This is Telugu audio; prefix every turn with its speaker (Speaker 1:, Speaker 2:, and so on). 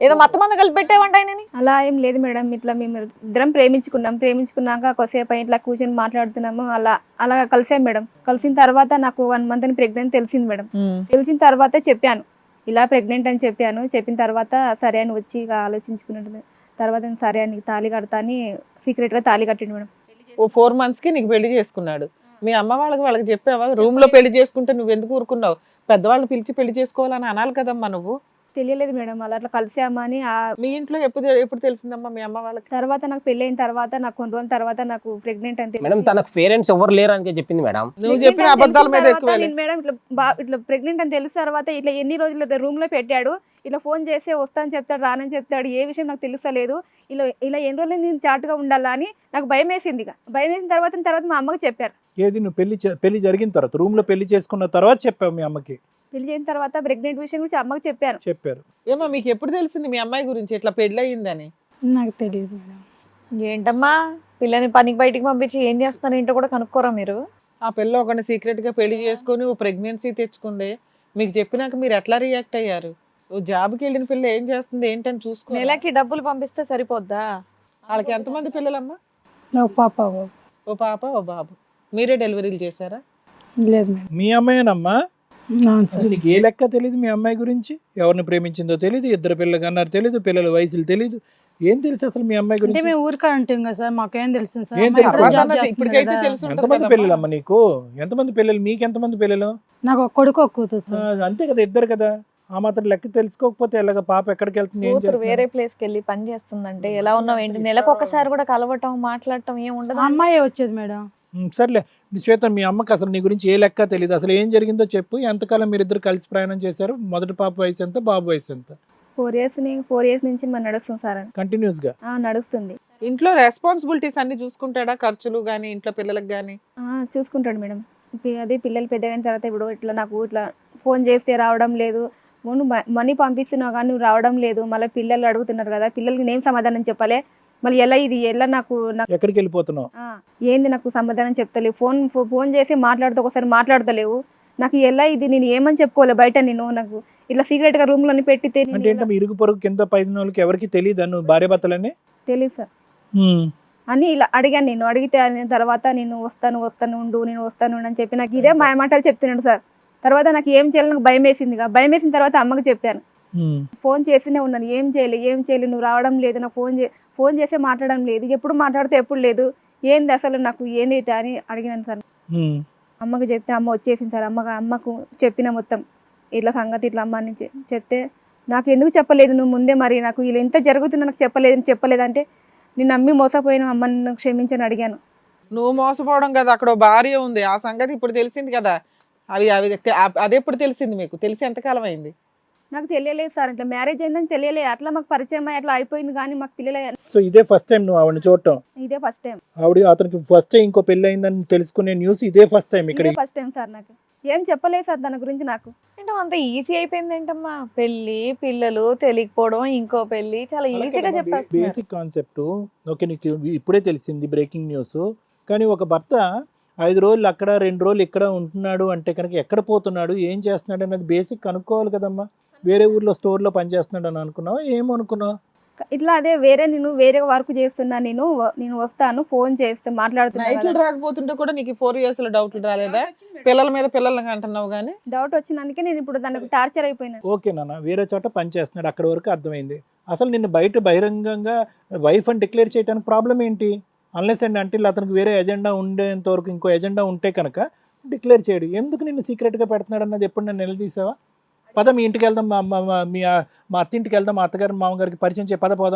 Speaker 1: ఏదో మత్తు మందు కలిపి పెట్టేవంట ఆయనని.
Speaker 2: అలా ఏం లేదు మేడం. ఇట్లా మేము ఇద్దరం ప్రేమించుకున్నాక కొద్దిసేపు ఇట్లా కూర్చొని మాట్లాడుతున్నాము. అలా కలిసాం మేడం. కలిసిన తర్వాత నాకు 1 month అని ప్రెగ్నెంట్ తెలిసింది మేడం. తెలిసిన తర్వాత చెప్పాను, ఇలా ప్రెగ్నెంట్ అని చెప్పాను. చెప్పిన తర్వాత సరే అని వచ్చి ఇక ఆలోచించుకున్నట్టు తర్వాత నేను సరే అని తాళి కడతా అని సీక్రెట్గా తాళి కట్టిండు మేడం.
Speaker 3: ఓ 4 months కి నీకు పెళ్లి చేసుకున్నాడు. మీ అమ్మ వాళ్ళకి చెప్పావా? రూమ్ లో పెళ్లి చేసుకుంటే నువ్వు ఎందుకు ఊరుకున్నావు? పెద్దవాళ్ళని పిలిచి పెళ్లి చేసుకోవాలని అనాలి కదమ్మా నువ్వు.
Speaker 2: తెలియలేదు మేడం, అట్లా కలిసామని.
Speaker 3: మీ ఇంట్లో ఎప్పుడు తెలిసిందమ్మా మీ అమ్మ వాళ్ళకి?
Speaker 2: తర్వాత నాకు పెళ్ళి అయిన తర్వాత నాకు కొన్ని రోజుల తర్వాత నాకు ప్రెగ్నెంట్ అని
Speaker 4: మేడం తనకు పేరెంట్స్ ఎవరు లేరు అని చెప్పింది మేడం.
Speaker 3: నువ్వు చెప్పిన అబద్ధాల మీద ఎక్కువ
Speaker 2: మేడం ఇట్లా ప్రెగ్నెంట్ అని తెలిసిన తర్వాత ఇట్లా ఎన్ని రోజులు రూమ్ లో పెట్టాడు. ఇలా ఫోన్ చేస్తే వస్తానని చెప్తాడు, రానని చెప్తాడు. ఏ విషయం నాకు తెలుస్తలేదు. ఇలా ఎన్ని రోజులు నేను చాటుగా ఉండాలా అని నాకు భయం వేసింది. భయం వేసిన తర్వాత మా అమ్మకి చెప్పారు.
Speaker 5: ఏది నువ్వు పెళ్లి జరిగిన తర్వాత రూమ్ లో పెళ్లి చేసుకున్న తర్వాత చెప్పావు మీ అమ్మకి?
Speaker 2: పెళ్లి చేసిన తర్వాత ప్రెగ్నెంట్ విషయం గురించి అమ్మకి చెప్పారు.
Speaker 3: ఏమో మీకు ఎప్పుడు తెలిసింది మీ అమ్మాయి గురించి ఇట్లా పెళ్లి అయ్యిందని?
Speaker 6: నాకు తెలియదు మేడం.
Speaker 1: ఏంటమ్మా పిల్లని పనికి బయటికి పంపించి ఏం చేస్తున్నారు ఏంటో కూడా కనుక్కోరా మీరు?
Speaker 3: ఆ పిల్ల ఒకటి సీక్రెట్ గా పెళ్లి చేసుకొని ఓ ప్రెగ్నెన్సీ తెచ్చుకుంది. మీకు చెప్పినాక మీరు ఎట్లా రియాక్ట్ అయ్యారు? ఓ జాబ్కి వెళ్ళిన పిల్ల ఏం చేస్తుంది ఏంటని చూసుకో.
Speaker 1: నెలకి డబ్బులు పంపిస్తే సరిపోద్దా?
Speaker 3: వాళ్ళకి ఎంతమంది పిల్లలమ్మా?
Speaker 6: ఒక పాప
Speaker 3: ఓ పాప ఓ బాబు. మీరే డెలివరీలు చేశారా?
Speaker 6: లేదు మేడం.
Speaker 5: మీ అమ్మాయినమ్మా?
Speaker 6: అవును సార్.
Speaker 5: అసలు నీకు ఏ లెక్క తెలియదు మీ అమ్మాయి గురించి? ఎవరిని ప్రేమించిందో తెలియదు, 2 పిల్లలు కన్నారు తెలియదు, పిల్లల వయసులు తెలియదు, ఏం తెలుసు అసలు మీ అమ్మాయి
Speaker 6: అంటే
Speaker 5: గురించి?
Speaker 6: మేము ఊరికా ఉంటాం కదా సార్, మాకేం తెలుసు సార్.
Speaker 5: ఏం
Speaker 6: అమ్మాయి
Speaker 5: తెలుసు?
Speaker 6: ఇక్కడ జాబ్
Speaker 3: అన్నది
Speaker 6: చేస్తుంది
Speaker 3: ఇప్పటికైతే
Speaker 6: కదా.
Speaker 3: తెలుసు ఉంటుంది
Speaker 5: ఎంతమంది
Speaker 3: కదమ్మా.
Speaker 5: పిల్లలమ్మా నీకు? ఎంతమంది పిల్లలు? మీకు ఎంతమంది పిల్లలు?
Speaker 6: నాకు ఒక కొడుకు ఒక కూతురు సార్.
Speaker 5: అంతే కదా, 2 కదా. ఆ మాత్రం లెక్క తెలుసుకోకపోతే ఎలాగ? పాప ఎక్కడికి వెళ్తుంది, ఏం
Speaker 1: కూతురు
Speaker 5: చేస్తుంది?
Speaker 1: వేరే ప్లేస్ కి వెళ్ళి పని చేస్తుందంటే ఎలా ఉన్నావు ఏంటి? నెలకు ఒకసారి కూడా కలవటం మాట్లాడటం ఏం ఉండదు.
Speaker 6: అమ్మాయి వచ్చేది మేడం.
Speaker 5: సర్లే శ్వేత, మీ అమ్మకి అసలు నీ గురించి ఏ లెక్క తెలియదు. అసలు ఏం జరిగిందో చెప్పు. ఎంతకాలం మీరిద్దరు కలిసి ప్రయాణం చేశారు? మొదటి పాప వయసు ఎంత, బాబు వయసు ఎంత?
Speaker 2: 4 years నుంచి మనం నడుస్తుంది సార్.
Speaker 5: కంటిన్యూస్ గా
Speaker 2: నడుస్తుంది.
Speaker 3: ఇంట్లో రెస్పాన్సిబిలిటీస్ అన్ని చూసుకుంటాడా? ఖర్చులు గానీ ఇంట్లో పిల్లలకు గానీ?
Speaker 2: చూసుకుంటాడు మేడం. అదే పిల్లలు పెద్దగైన తర్వాత ఇప్పుడు నాకు ఫోన్ చేస్తే రావడం లేదు, మనీ పంపిస్తున్నావు కానీ నువ్వు రావడం లేదు, మళ్ళీ పిల్లలు అడుగుతున్నారు కదా, పిల్లలకి నేను సమాధానం చెప్పాలి, మళ్ళీ ఎలా నాకు
Speaker 5: ఎక్కడికి వెళ్ళిపోతున్నావు?
Speaker 2: ఏంది నాకు సమాధానం చెప్తలేవు, ఫోన్ చేసి ఒకసారి మాట్లాడతలేవు, నాకు ఇది నేను ఏమని చెప్పుకోవాలి బయట? నాకు ఇట్లా సీక్రెట్ గా రూమ్ లోని పెట్టితే
Speaker 5: అంటే ఏంటో ఇరుగు పొరుగు కింద పైన వాళ్ళకి ఎవరికి తెలియదు నువ్వు భార్య భర్తలని?
Speaker 2: తెలియదు సార్ అని ఇలా అడిగాను. నేను అడిగితే తర్వాత నేను వస్తాను అని చెప్పి నాకు ఇదే మాటలు చెప్తున్నాడు సార్. తర్వాత నాకు ఏం చేయాలి నాకు భయం వేసింది. భయం వేసిన తర్వాత అమ్మకి చెప్పాను. ఫోన్ చేస్తూనే ఉన్నాను, ఏం చేయలేదు, నువ్వు రావడం లేదు, నాకు ఫోన్ చేస్తే మాట్లాడడం లేదు, ఎప్పుడు మాట్లాడితే ఎప్పుడు లేదు, ఏంది అసలు నాకు ఏంది అని అడిగినాను సార్. అమ్మకి చెప్తే అమ్మ వచ్చేసింది సార్. అమ్మకు చెప్పిన మొత్తం ఇట్లా సంగతి ఇట్లా అమ్మ అని చెప్తే నాకు ఎందుకు చెప్పలేదు నువ్వు ముందే? మరి నాకు ఇలా ఎంత జరుగుతుందో నాకు చెప్పలేదంటే నేను నమ్మి మోసపోయిన అమ్మని క్షమించని అడిగాను.
Speaker 3: నువ్వు మోసపోవడం కదా, అక్కడ ఓ భార్య ఉంది, ఆ సంగతి ఇప్పుడు తెలిసింది కదా. అదే ఎప్పుడు తెలిసింది మీకు? తెలిసి ఎంతకాలం అయింది?
Speaker 2: నాకు తెలియలేదు సార్. ఇట్లా మ్యారేజ్ అయిందని తెలియలేదు. అట్లా మాకు పరిచయం అట్లా అయిపోయింది కానీ మాకు తెలియలేదు.
Speaker 5: సో ఇదే ఫస్ట్ టైం నువ్వు ఆవిడని చూడటం?
Speaker 2: ఇదే ఫస్ట్ టైం.
Speaker 5: అతనికి ఫస్ట్ టైం ఇంకో పెళ్లి అయిందని తెలుసుకునే న్యూస్ ఇదే ఫస్ట్ టైం? ఇక్కడ
Speaker 2: ఫస్ట్ టైం సార్. నాకు ఏం చెప్పలేదు సార్ తన గురించి. నాకు
Speaker 1: ఏంటో అంత ఈజీ అయిపోయింది ఏంటమ్మా? పెళ్లి పిల్లలు తెలియకపోవడం, ఇంకో పెళ్లి చాలా ఈజీగా చెప్పేస్తున్నారు.
Speaker 5: బేసిక్ కాన్సెప్ట్ ఓకే, నీకు ఇప్పుడే తెలిసింది బ్రేకింగ్ న్యూస్. కానీ ఒక భర్త 5 రోజులు అక్కడ 2 రోజులు ఇక్కడ ఉంటున్నాడు అంటే కనుక ఎక్కడ పోతున్నాడు, ఏం చేస్తున్నాడు అనేది బేసిక్ కనుక్కోవాలి కదమ్మా. వేరే ఊర్లో స్టోర్లో పనిచేస్తున్నాడు అని అనుకున్నావు, ఏమనుకున్నావు?
Speaker 2: ఇట్లా అదే నేను వేరే వర్క్ చేస్తున్నా, నేను వస్తాను, ఫోన్ చేస్తే మాట్లాడుతున్నా.
Speaker 3: నైట్లు రాకపోతుంటే కూడా నీకు 4 years లో డౌట్లు రాలేదా? పిల్లల మీద పిల్లలకి అంటున్నావు కానీ
Speaker 2: డౌట్ వచ్చినందుకే నేను ఇప్పుడు దానికి టార్చర్ అయిపోయినా.
Speaker 5: ఓకే నాన్న, వేరే చోట పని చేస్తున్నాడు, అక్కడ వరకు అర్థమైంది. అసలు నిన్ను బయట బహిరంగంగా వైఫ్ అని డిక్లేర్ చేయడానికి ప్రాబ్లం ఏంటి? అన్లెస్ అండ్ అంటిల్ అతనికి వేరే ఎజెండా ఉండేంత వరకు, ఇంకో ఎజెండా ఉంటే కనుక డిక్లేర్ చేయడు. ఎందుకు నిన్ను సీక్రెట్గా పెడుతున్నాడు అన్నది ఎప్పుడు నన్ను నిలదీసావా? పద మీ ఇంటికి వెళ్దాం, మా అత్తింటికి వెళ్దాం, మా అత్తగారు మామగారికి పరిచయం చేయ, పద పోదాం.